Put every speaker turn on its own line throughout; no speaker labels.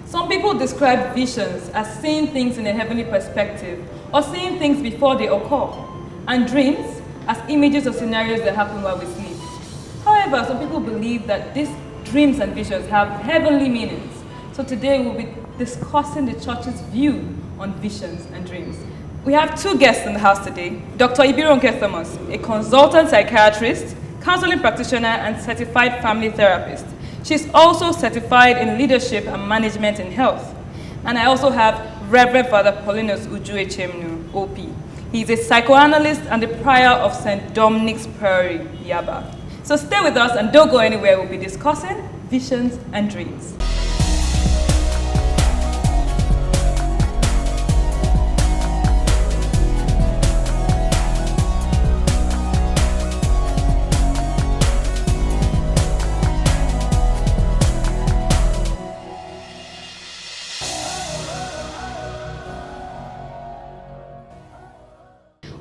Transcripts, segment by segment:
Some people describe visions as seeing things in a heavenly perspective or seeing things before they occur, and dreams as images of scenarios that happen while we sleep. However, some people believe that these dreams and visions have heavenly meanings. So today we'll be discussing the church's view on visions and dreams. We have two guests in the house today. Dr. Ibironke Thomas, a consultant psychiatrist, counseling practitioner, and certified family therapist. She's also certified in leadership and management in health. And I also have Reverend Father Paulinus Uju-Echemnu OP. He's a psychoanalyst and the prior of St. Dominic's Priory, Yaba. So stay with us and don't go anywhere. We'll be discussing visions and dreams.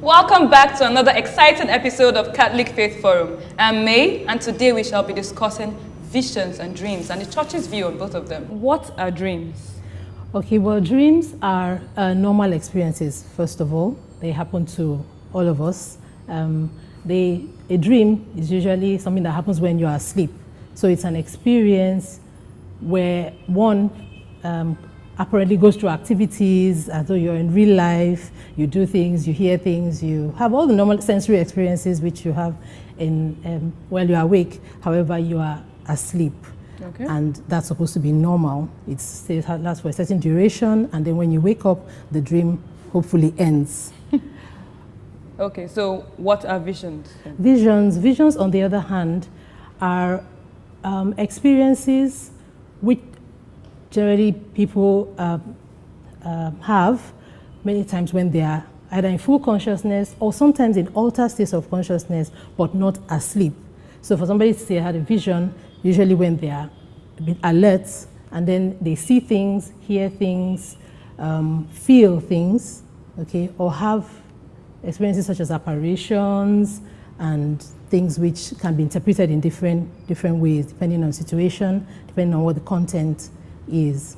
Welcome back to another exciting episode of Catholic Faith Forum. I'm May, and today we shall be discussing visions and dreams and the church's view on both of them. What are dreams?
Okay, well, dreams are normal experiences, first of all. They happen to all of us. A dream is usually something that happens when you are asleep. So it's an experience where one apparently goes through activities as though you're in real life, you do things, you hear things, you have all the normal sensory experiences which you have while you're awake. However, you are asleep. Okay. And that's supposed to be normal. It lasts for a certain duration, and then when you wake up, the dream hopefully ends.
Okay, so what are visions?
Visions, on the other hand, are experiences which generally people have many times when they are either in full consciousness or sometimes in altered states of consciousness, but not asleep. So for somebody to say had a vision, usually when they are a bit alert, and then they see things, hear things, feel things, okay, or have experiences such as apparitions and things which can be interpreted in different ways, depending on situation, depending on what the content is.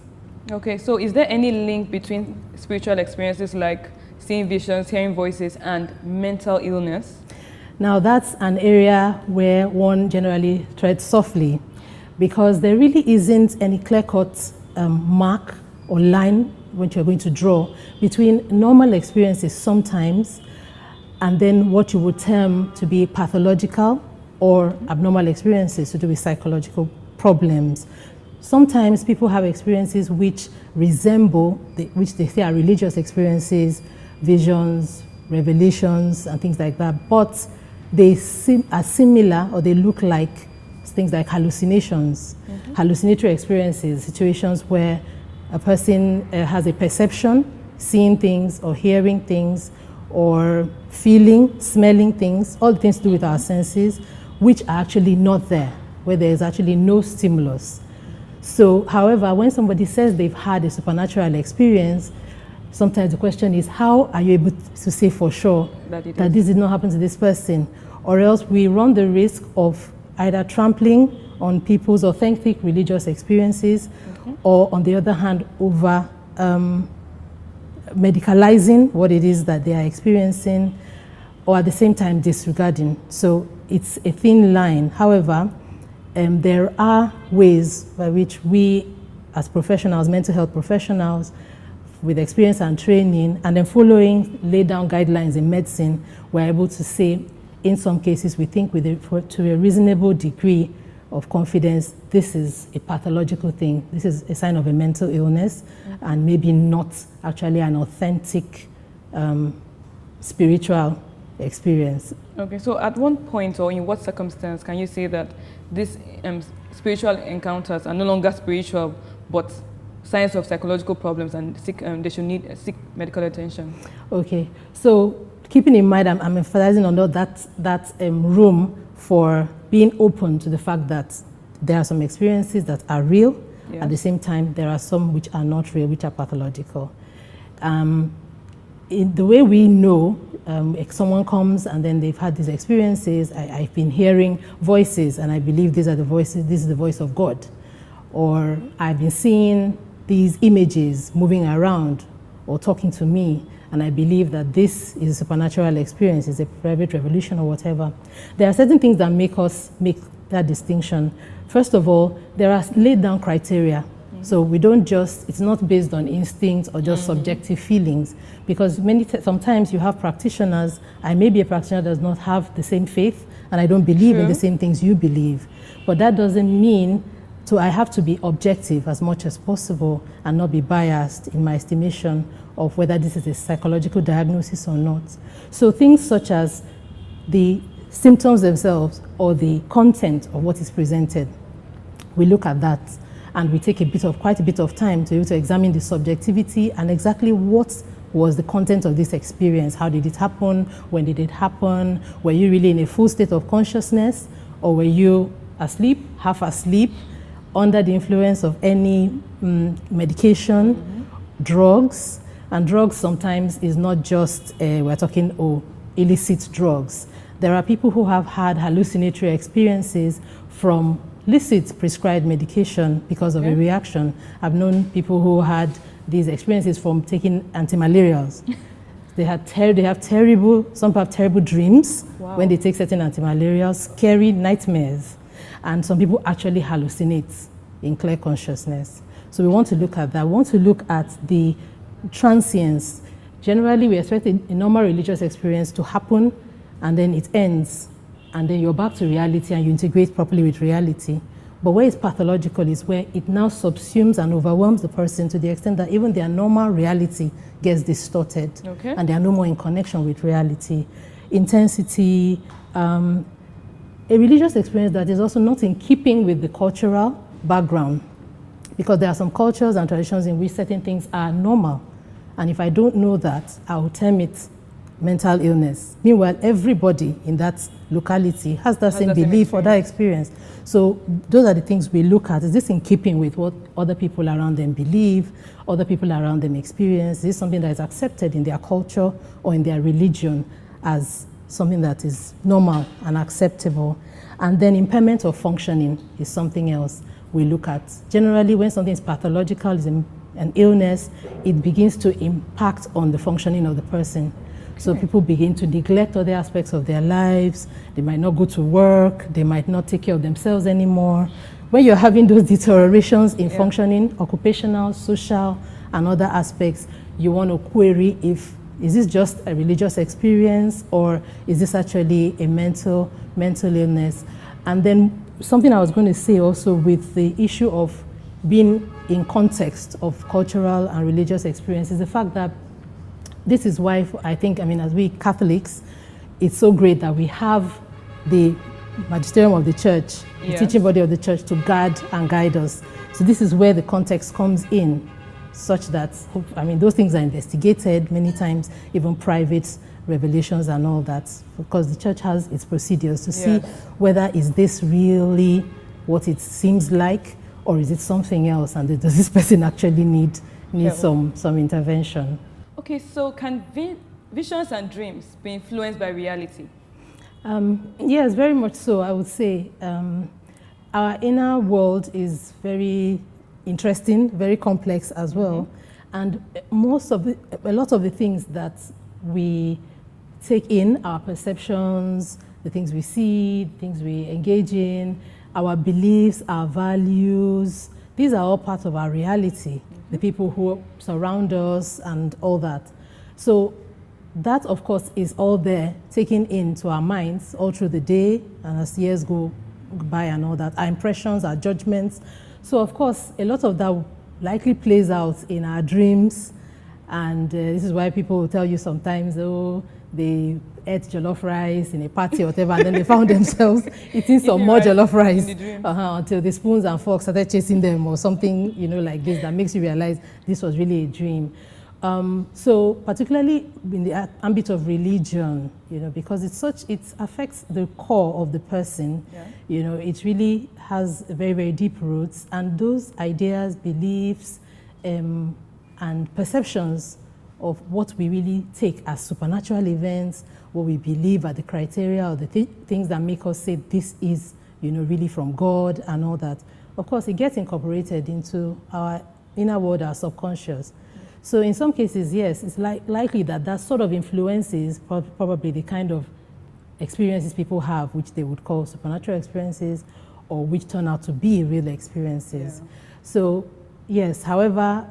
Okay, so is there any link between spiritual experiences like seeing visions, hearing voices, and mental illness?
Now that's an area where one generally treads softly, because there really isn't any clear-cut mark or line which you're going to draw between normal experiences sometimes and then what you would term to be pathological or abnormal experiences to do with psychological problems. Sometimes people have experiences which resemble, which they say are religious experiences, visions, revelations, and things like that, but they are similar or they look like things like hallucinations, hallucinatory experiences, situations where a person has a perception, seeing things or hearing things or feeling, smelling things, all the things to do with our senses, which are actually not there, where there is actually no stimulus. So, however, when somebody says they've had a supernatural experience, sometimes the question is, how are you able to say for sure that this did not happen to this person? Or else we run the risk of either trampling on people's authentic religious experiences, or on the other hand, over medicalizing what it is that they are experiencing, or at the same time disregarding. So it's a thin line. However, there are ways by which we as professionals, mental health professionals, with experience and training, and then following laid down guidelines in medicine, we're able to say, in some cases, we think to a reasonable degree of confidence, this is a pathological thing, this is a sign of a mental illness, and maybe not actually an authentic spiritual experience.
Okay, so at one point or in what circumstance can you say that these spiritual encounters are no longer spiritual, but signs of psychological problems and they should seek medical attention? Okay, so keeping in mind, I'm emphasizing on that room for being open to the fact that there are some experiences that are real. At the same time, there are some which are not real, which are pathological. In the way we know, if someone comes and then they've had these experiences, I've been hearing voices and I believe these are the voices, this is the voice of God. Or I've been seeing
these images moving around or talking to me, and I believe that this is a supernatural experience, is a private revelation or whatever. There are certain things that make us make that distinction. First of all, there are laid down criteria. So we don't just, it's not based on instinct or just subjective feelings, because sometimes you have practitioners, I may be a practitioner that does not have the same faith, and I don't believe in the same things you believe. But that doesn't mean, so I have to be objective as much as possible and not be biased in my estimation of whether this is a psychological diagnosis or not. So things such as the symptoms themselves or the content of what is presented, we look at that. And we take quite a bit of time to be able to examine the subjectivity and exactly what was the content of this experience. How did it happen? When did it happen? Were you really in a full state of consciousness, or were you asleep, half asleep, under the influence of any medication, drugs? And drugs sometimes is not just, we're talking illicit drugs. There are people who have had hallucinatory experiences from licit prescribed medication because of a reaction. I've known people who had these experiences from taking antimalarials. Some people have terrible dreams when they take certain antimalarials, scary nightmares. And some people actually hallucinate in clear consciousness. So we want to look at that. We want to look at the transience. Generally, we expect a normal religious experience to happen, and then it ends. And then you're back to reality and you integrate properly with reality. But where it's pathological is where it now subsumes and overwhelms the person to the extent that even their normal reality gets distorted, and they are no more in connection with reality. Intensity, a religious experience that is also not in keeping with the cultural background, because there are some cultures and traditions in which certain things are normal. And if I don't know that, I will term it mental illness. Meanwhile, everybody in that locality has that same belief or that experience. So those are the things we look at. Is this in keeping with what other people around them believe, other people around them experience? Is this something that is accepted in their culture or in their religion as something that is normal and acceptable? And then impairment of functioning is something else we look at. Generally, when something is pathological, is an illness, it begins to impact on the functioning of the person. So people begin to neglect other aspects of their lives. They might not go to work. They might not take care of themselves anymore. When you're having those deteriorations in functioning, occupational, social, and other aspects, you want to query is this just a religious experience, or is this actually a mental illness? And then something I was going to say also with the issue of being in context of cultural and religious experience is the fact that this is why I think, as we Catholics, it's so great that we have the magisterium of the church, the teaching body of the church to guard and guide us. So this is where the context comes in, such that, those things are investigated many times, even private revelations and all that, because the church has its procedures to see whether is this really what it seems like, or is it something else, and does this person actually need some intervention.
Okay, so can visions and dreams be influenced by reality?
Yes, very much so, I would say. Our inner world is very interesting, very complex as well. And a lot of the things that we take in, our perceptions, the things we see, the things we engage in, our beliefs, our values, these are all part of our reality. The people who surround us and all that. So that, of course, is all there, taken into our minds all through the day, and as years go by and all that, our impressions, our judgments. So, of course, a lot of that likely plays out in our dreams, and this is why people will tell you sometimes, they ate jollof rice in a party or whatever, and then they found themselves eating some more jollof rice until the spoons and forks started chasing them or something, like this, that makes you realize this was really a dream. So particularly in the ambit of religion, because it affects the core of the person, it really has very, very deep roots, and those ideas, beliefs, and perceptions of what we really take as supernatural events, what we believe are the criteria or the things that make us say this is, really from God and all that. Of course, it gets incorporated into our inner world, our subconscious. So in some cases, yes, it's likely that that sort of influences probably the kind of experiences people have, which they would call supernatural experiences, or which turn out to be real experiences. Yeah. So yes, however,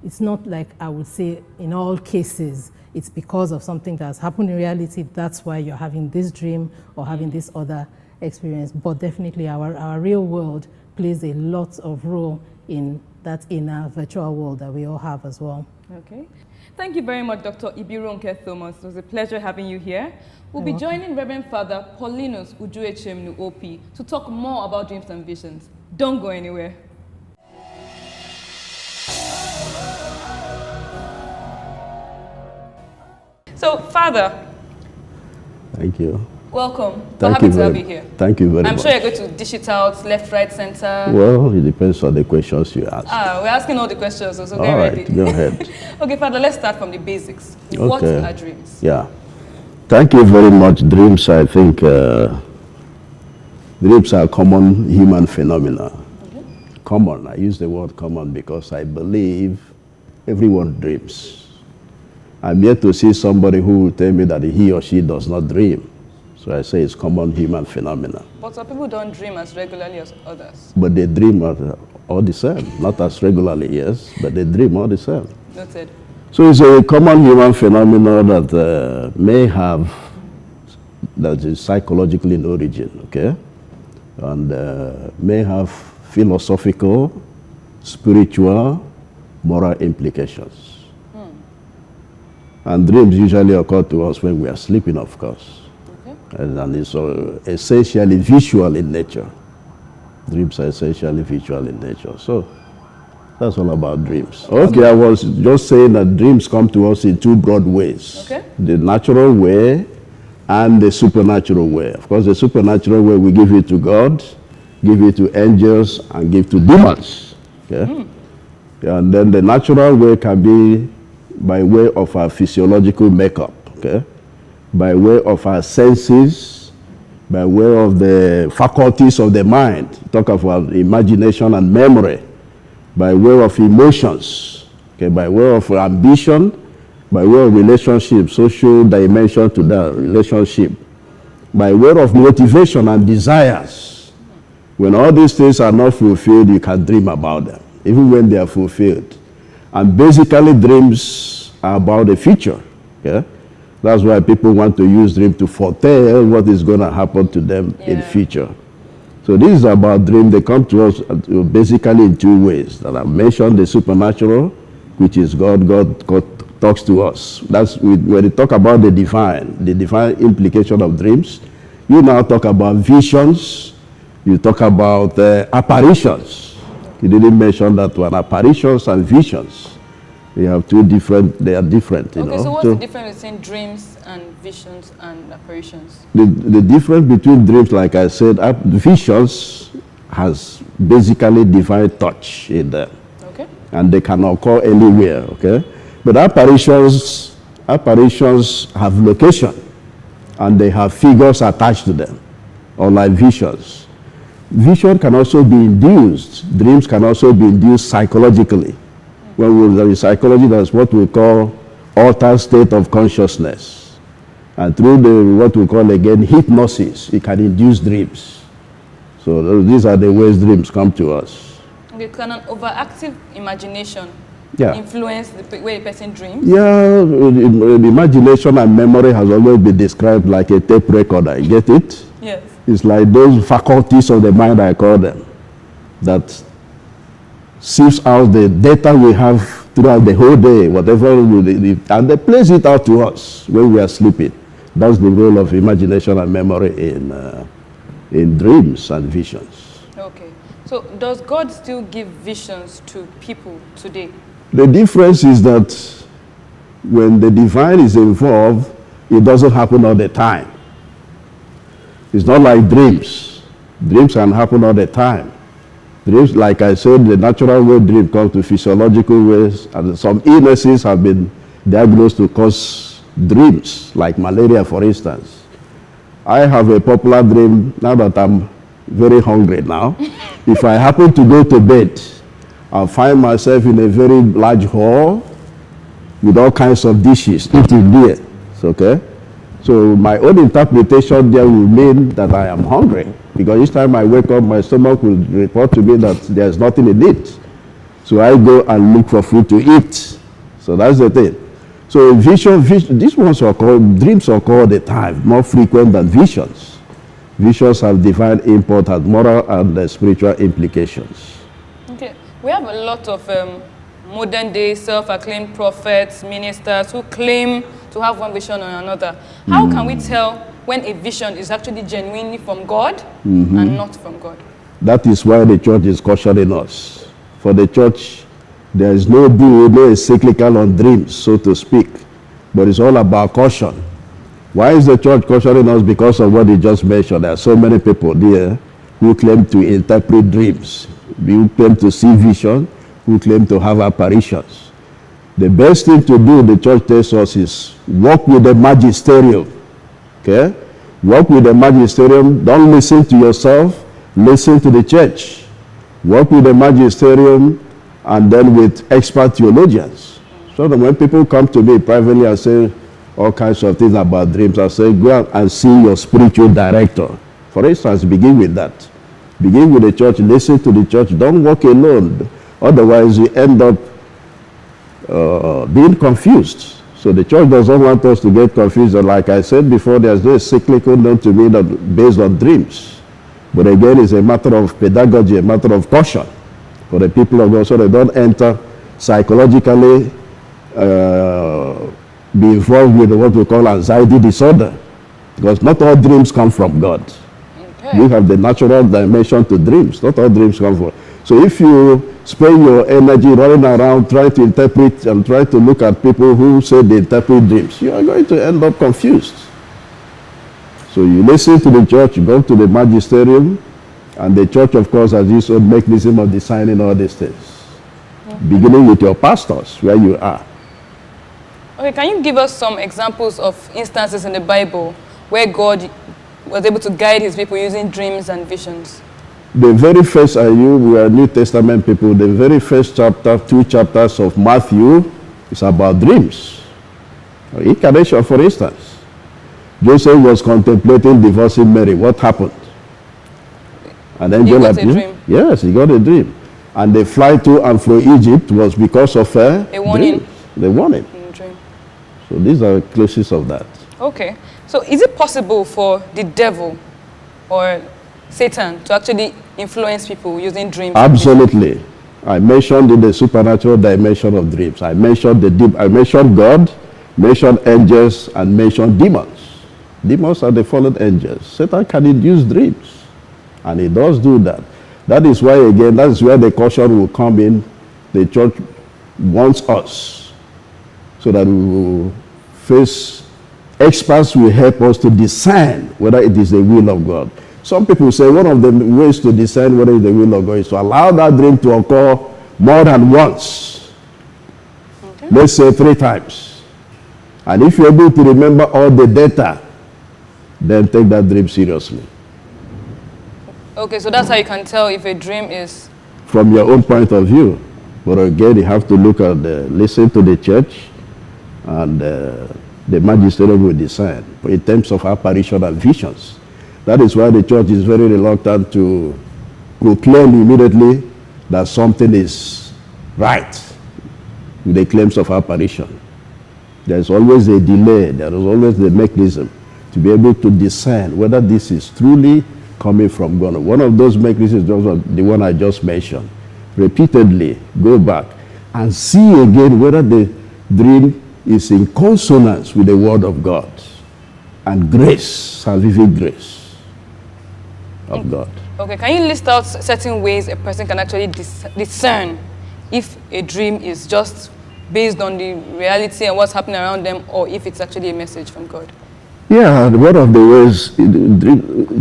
it's not like I would say in all cases it's because of something that's happened in reality, that's why you're having this dream or having this other experience. But definitely our real world plays a lot of role in that inner virtual world that we all have as well.
Okay. Thank you very much, Dr. Ibironke Thomas. It was a pleasure having you here. We'll be joining Reverend Father Paulinus Uju-Echemnu OP to talk more about dreams and visions. Don't go anywhere. So, Father.
Thank you.
Welcome. We're happy to have you here.
Thank you very much.
I'm sure you're going to dish it out left, right, center.
Well, it depends on the questions you ask.
We're asking all the questions, so
get
ready.
Go ahead.
Okay, Father, let's start from the basics. Okay. What are dreams?
Yeah. Thank you very much. Dreams, I think, dreams are common human phenomena. Okay. Common. I use the word common because I believe everyone dreams. I'm yet to see somebody who will tell me that he or she does not dream. So I say it's common human phenomena. But
some people don't dream as regularly as others.
But they dream all the same. Not as regularly, yes, but they dream all the same.
Noted.
So it's a common human phenomenon that may have, that is psychological in origin, okay? And may have philosophical, spiritual, moral implications. And dreams usually occur to us when we are sleeping, of course. Okay. And it's essentially visual in nature. Dreams are essentially visual in nature. So that's all about dreams. Okay, I was just saying that dreams come to us in two broad ways. Okay. The natural way and the supernatural way. Of course, the supernatural way, we give it to God, give it to angels, and give to demons. Okay? And then the natural way can be by way of our physiological makeup, okay? By way of our senses, by way of the faculties of the mind. Talk about imagination and memory, by way of emotions, okay? By way of ambition, by way of relationship, social dimension to that relationship, by way of motivation and desires. When all these things are not fulfilled, you can dream about them, even when they are fulfilled. And basically, dreams are about the future. Yeah? That's why people want to use dreams to foretell what is going to happen to them in future. So this is about dreams. They come to us basically in two ways. That I mentioned the supernatural, which is God. God talks to us. That's when they talk about the divine implication of dreams. You now talk about visions. You talk about apparitions. He didn't mention that one. Apparitions and visions. They have two different, they are different, you know.
Okay, so what's the difference between dreams and visions and apparitions?
The difference between dreams, like I said, visions has basically divine touch in them. Okay. And they can occur anywhere, okay? But apparitions have location and they have figures attached to them, unlike visions. Vision can also be induced. Dreams can also be induced psychologically. When there is psychology, that's what we call altered state of consciousness. And through what we call again hypnosis, it can induce dreams. So these are the ways dreams come to us.
Okay, can an overactive imagination influence the way a person dreams?
Yeah, imagination and memory has always been described like a tape recorder. You get it?
Yes.
It's like those faculties of the mind, I call them, that sifts out the data we have throughout the whole day, whatever, and they place it out to us when we are sleeping. That's the role of imagination and memory in dreams and visions.
Okay. So does God still give visions to people today?
The difference is that when the divine is involved, it doesn't happen all the time. It's not like dreams. Dreams can happen all the time. Dreams, like I said, the natural way dream comes to physiological ways, and some illnesses have been diagnosed to cause dreams, like malaria, for instance. I have a popular dream, now that I'm very hungry now. If I happen to go to bed I'll find myself in a very large hall with all kinds of dishes eating there. Okay? So my own interpretation there will mean that I am hungry, because each time I wake up, my stomach will report to me that there's nothing in it. So I go and look for food to eat. So that's the thing. So these ones are called, dreams occur all the time, more frequent than visions. Visions have divine import and moral and spiritual implications.
Okay, we have a lot of modern day self-acclaimed prophets, ministers who claim to have one vision or another. How can we tell when a vision is actually genuinely from God and not from God?
That is why the church is cautioning us. For the church, there is no encyclical on dreams, so to speak, but it's all about caution. Why is the church cautioning us? Because of what you just mentioned. There are so many people there who claim to interpret dreams, who claim to see vision, who claim to have apparitions. The best thing to do, the church tells us, is walk with the magisterium. Okay? Walk with the magisterium. Don't listen to yourself. Listen to the church. Walk with the magisterium and then with expert theologians. So that when people come to me privately and say all kinds of things about dreams, I say, go out and see your spiritual director. For instance, begin with that. Begin with the church. Listen to the church. Don't walk alone. Otherwise, you end up being confused. So the church doesn't want us to get confused. And like I said before, there's no cyclical known to me that based on dreams. But again, it's a matter of pedagogy, a matter of caution for the people of God, so they don't enter psychologically, be involved with what we call anxiety disorder. Because not all dreams come from God. Okay. You have the natural dimension to dreams. Not all dreams come from. So if you spend your energy running around trying to interpret and trying to look at people who say they interpret dreams, you are going to end up confused. So you listen to the church, you go to the magisterium, and the church, of course, has its own mechanism of designing all these things. Beginning with your pastors, where you are.
Okay, can you give us some examples of instances in the Bible where God was able to guide his people using dreams and visions?
The very first, we are New Testament people, the very first chapter, 2 chapters of Matthew is about dreams. Incarnation, for instance. Joseph was contemplating divorcing Mary. What happened? And then
he got a dream.
Yes, he got a dream. And the flight to and from Egypt was because of a
warning.
Dream. The warning.
Dream.
So these are cases of that.
Okay. So is it possible for the devil or Satan to actually influence people using dreams?
Absolutely. I mentioned in the supernatural dimension of dreams. I mentioned God, mentioned angels, and mentioned demons. Demons are the fallen angels. Satan can induce dreams. And he does do that. That is why, again, that is where the caution will come in. The church wants us so that we will face experts will help us to discern whether it is the will of God. Some people say one of the ways to discern whether it is the will of God is to allow that dream to occur more than once. Okay. Let's say 3 times. And if you're able to remember all the data, then take that dream seriously.
Okay, so that's how you can tell if a dream is...
From your own point of view. But again, you have to look at listen to the church, and the magisterium will decide. But in terms of apparition and visions, that is why the church is very reluctant to proclaim immediately that something is right with the claims of apparition. There's always a delay. There is always the mechanism to be able to discern whether this is truly coming from God. One of those mechanisms is the one I just mentioned. Repeatedly go back and see again whether the dream is in consonance with the word of God and grace, salvific grace of God.
Okay, can you list out certain ways a person can actually discern if a dream is just based on the reality and what's happening around them, or if it's actually a message from God?
Yeah, one of the ways,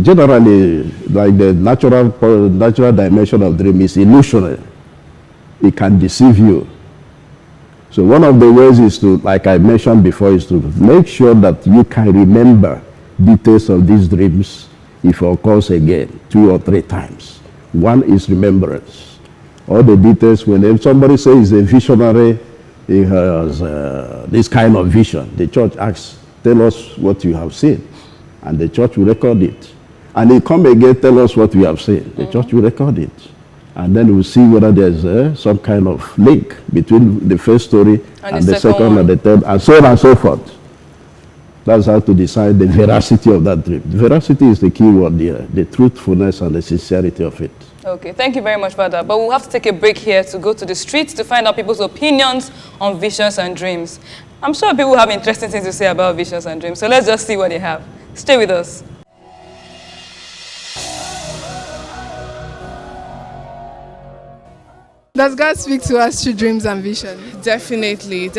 generally, like the natural dimension of dream is illusionary. It can deceive you. So one of the ways is to, like I mentioned before, is to make sure that you can remember details of these dreams if it occurs again 2 or 3 times. One is remembrance. all the details. When somebody says he's a visionary, he has this kind of vision, the church asks, tell us what you have seen. And the church will record it. And he come again, tell us what we have seen. The church will record it. And then we'll see whether there's some kind of link between the first story and the second and the third, and so on and so forth. That's how to decide the veracity of that dream. Veracity is the key word here, the truthfulness and the sincerity of it.
Okay, thank you very much for that. But we'll have to take a break here to go to the streets to find out people's opinions on visions and dreams. I'm sure people have interesting things to say about visions and dreams, so let's just see what they have. Stay with us.
Does God speak to us through dreams and visions?
Definitely.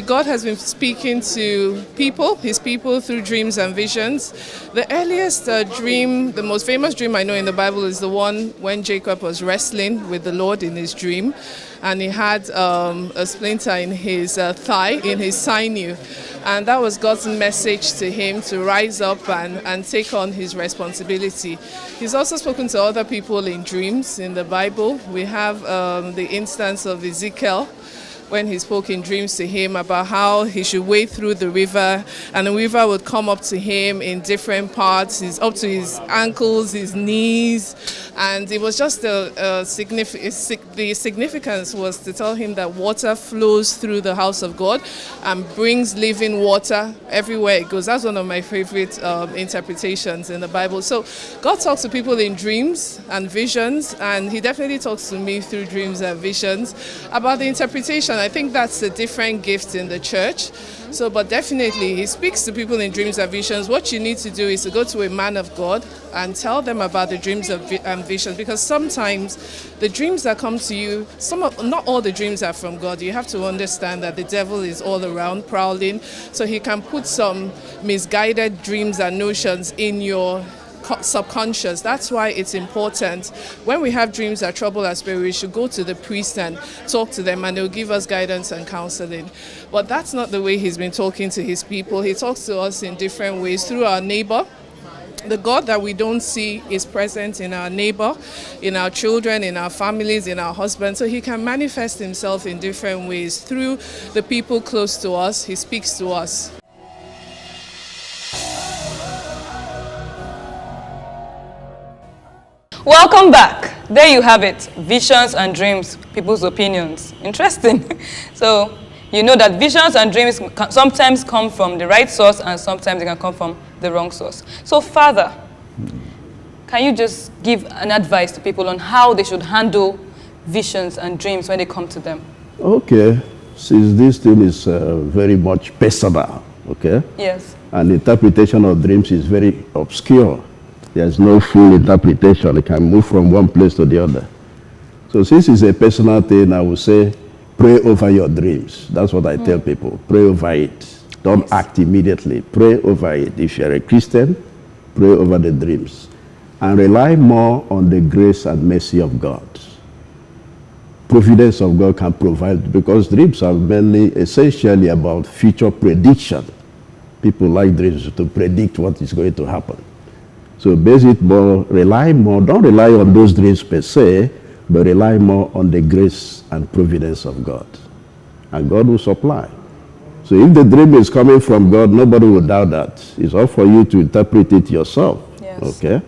God has been speaking to people, his people, through dreams and visions. The earliest dream, the most famous dream I know in the Bible is the one when Jacob was wrestling with the Lord in his dream, and he had a splinter in his thigh, in his sinew. And that was God's message to him to rise up and take on his responsibility. He's also spoken to other people in dreams in the Bible. We have the instance of Ezekiel, when he spoke in dreams to him about how he should wade through the river, and the river would come up to him in different parts, up to his ankles, his knees, and it was just the significance was to tell him that water flows through the house of God and brings living water everywhere it goes. That's one of my favorite interpretations in the Bible. So God talks to people in dreams and visions, and he definitely talks to me through dreams and visions. About the interpretation, I think that's a different gift in the church. So, but definitely he speaks to people in dreams and visions. What you need to do is to go to a man of God and tell them about the dreams and visions, because sometimes the dreams that come to you, not all the dreams are from God. You have to understand that the devil is all around prowling, so he can put some misguided dreams and notions in your subconscious. That's why it's important when we have dreams that trouble our spirit, we should go to the priest and talk to them, and they'll give us guidance and counseling. But that's not the way he's been talking to his people. He talks to us in different ways through our neighbor. The God that we don't see is present in our neighbor, in our children, in our families, in our husbands. So he can manifest himself in different ways through the people close to us. He speaks to us.
Welcome back. There you have it. Visions and dreams, people's opinions. Interesting. So you know that visions and dreams sometimes come from the right source and sometimes they can come from the wrong source. So Father, can you just give an advice to people on how they should handle visions and dreams when they come to them?
Okay. Since this thing is very much personal, okay?
Yes.
And interpretation of dreams is very obscure. There's no full interpretation. It can move from one place to the other. So since it's a personal thing, I would say pray over your dreams. That's what I tell people. Pray over it. Don't act immediately. Pray over it. If you're a Christian, pray over the dreams. And rely more on the grace and mercy of God. Providence of God can provide, because dreams are mainly essentially about future prediction. People like dreams to predict what is going to happen. So base it more, rely more, don't rely on those dreams per se, but rely more on the grace and providence of God. And God will supply. So if the dream is coming from God, nobody will doubt that. It's all for you to interpret it yourself.
Yes.
Okay?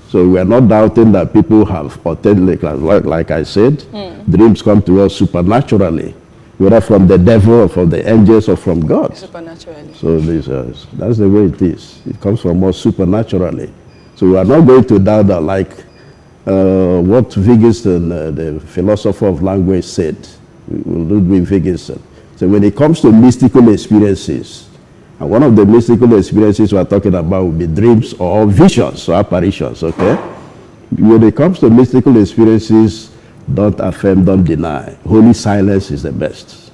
So we are not doubting that people have authentic, like I said, dreams come to us supernaturally, whether from the devil or from the angels or from God.
Supernaturally.
So that's the way it is. It comes from us supernaturally. So we are not going to doubt that, like what Wittgenstein, the philosopher of language, said, Ludwig Wittgenstein. So when it comes to mystical experiences, and one of the mystical experiences we are talking about will be dreams or visions or apparitions, okay? When it comes to mystical experiences, don't affirm, don't deny. Holy silence is the best.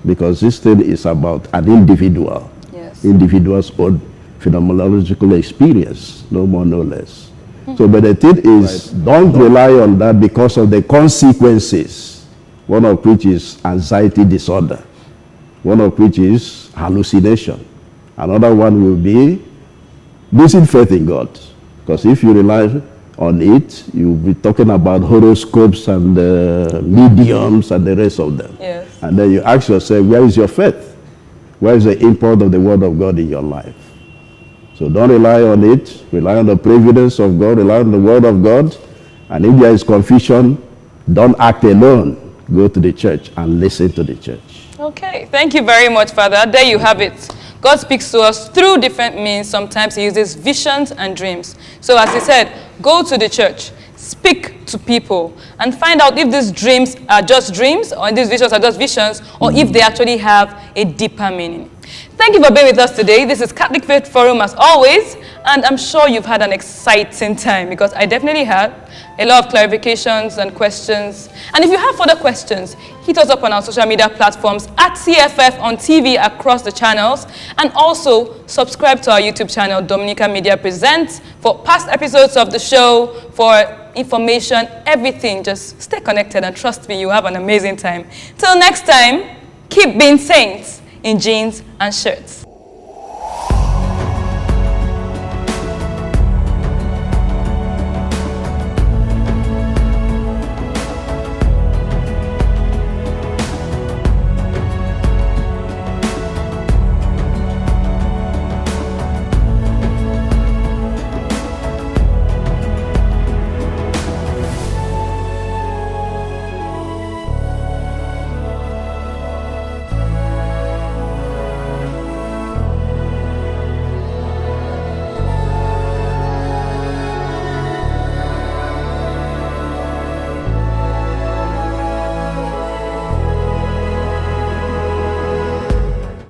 Because this thing is about an individual.
Yes.
Individual's own phenomenological experience, no more, no less. So, but the thing is, don't rely on that because of the consequences, one of which is anxiety disorder, one of which is hallucination. Another one will be losing faith in God. Because if you rely on it, you'll be talking about horoscopes and mediums and the rest of them.
Yes.
And then you ask yourself, where is your faith? Where is the import of the word of God in your life? So don't rely on it. Rely on the providence of God. Rely on the word of God. And if there is confusion, don't act alone. Go to the church and listen to the church.
Okay, thank you very much, Father. There you have it. God speaks to us through different means. Sometimes he uses visions and dreams. So as he said, go to the church, speak to people, and find out if these dreams are just dreams, or these visions are just visions, or if they actually have a deeper meaning. Thank you for being with us today. This is Catholic Faith Forum as always, and I'm sure you've had an exciting time, because I definitely had a lot of clarifications and questions. And if you have further questions, hit us up on our social media platforms at CFFONTV across the channels, and also subscribe to our YouTube channel, Dominican Media Presents, for past episodes of the show, for information, everything. Just stay connected, and trust me, you have an amazing time. Till next time, keep being saints in jeans and shirts.